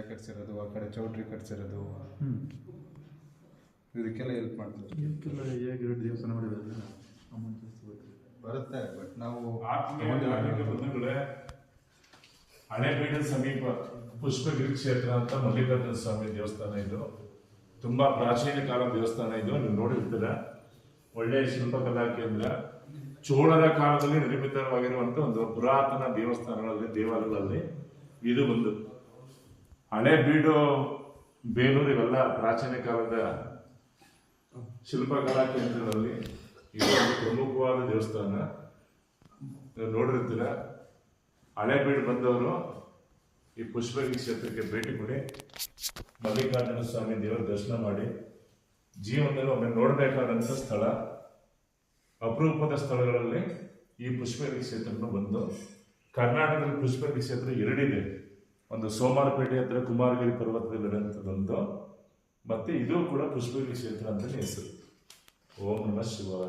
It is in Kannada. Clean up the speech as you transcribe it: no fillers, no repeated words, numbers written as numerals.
ಕಟ್ಸಿರೋದು, ಆ ಕಡೆ ಚೌಟ್ರಿ ಕಟ್ಸಿರೋದು, ಇದಕ್ಕೆಲ್ಲ ಹೆಲ್ಪ್ ಮಾಡ್ತಾರೆ. ಇದಕ್ಕೆಲ್ಲ ಹೇಗೆ ದೇವಸ್ಥಾನ ಮಾಡಿದ್ರೆ ಅಮೌಂಟ್ ಬರುತ್ತೆ. ಬಟ್ ನಾವು ಬಂಧುಗಳೇ, ಹಳೇಬೀಡು ಸಮೀಪ ಪುಷ್ಪಗಿರಿ ಕ್ಷೇತ್ರ ಅಂತ ಮಲ್ಲಿಕಾರ್ಜುನ ಸ್ವಾಮಿ ದೇವಸ್ಥಾನ. ಇದು ತುಂಬಾ ಪ್ರಾಚೀನ ಕಾಲದ ದೇವಸ್ಥಾನ. ಇದು ನೀವು ನೋಡಿರ್ತೀರ. ಒಳ್ಳೆಯ ಶಿಲ್ಪಕಲಾ ಕೇಂದ್ರ. ಚೋಳರ ಕಾಲದಲ್ಲಿ ನಿರ್ಮಿತವಾಗಿರುವಂತಹ ಒಂದು ಪುರಾತನ ದೇವಸ್ಥಾನಗಳಲ್ಲಿ, ದೇವಾಲಯಗಳಲ್ಲಿ ಇದು ಒಂದು. ಹಳೇಬೀಡು, ಬೇಲೂರು ಇವೆಲ್ಲ ಪ್ರಾಚೀನ ಕಾಲದ ಶಿಲ್ಪಕಲಾ ಕೇಂದ್ರಗಳಲ್ಲಿ ಇದು ಒಂದು ಪ್ರಮುಖವಾದ ದೇವಸ್ಥಾನ. ನೀವು ನೋಡಿರ್ತೀರ. ಹಳೇಬೀಡು ಬಂದವರು ಈ ಪುಷ್ಪಗಿರಿ ಕ್ಷೇತ್ರಕ್ಕೆ ಭೇಟಿ ಕೊಡಿ, ಮಲ್ಲಿಕಾರ್ಜುನ ಸ್ವಾಮಿ ದೇವರ ದರ್ಶನ ಮಾಡಿ. ಜೀವನದಲ್ಲಿ ಒಮ್ಮೆ ನೋಡಬೇಕಾದಂಥ ಸ್ಥಳ, ಅಪರೂಪದ ಸ್ಥಳಗಳಲ್ಲಿ ಈ ಪುಷ್ಪಗಿರಿ ಕ್ಷೇತ್ರವನ್ನು ಬಂದು. ಕರ್ನಾಟಕದಲ್ಲಿ ಪುಷ್ಪಗಿರಿ ಕ್ಷೇತ್ರ ಎರಡಿದೆ. ಒಂದು ಸೋಮಾರಪೇಟೆ ಹತ್ರ ಕುಮಾರಗಿರಿ ಪರ್ವತದಲ್ಲಿರುವಂಥದ್ದೊಂದು, ಮತ್ತೆ ಇದು ಕೂಡ ಪುಷ್ಪಗಿರಿ ಕ್ಷೇತ್ರ ಅಂತಲೇ ಹೆಸರು. ಓಂ ನಮಃ ಶಿವಾಯ.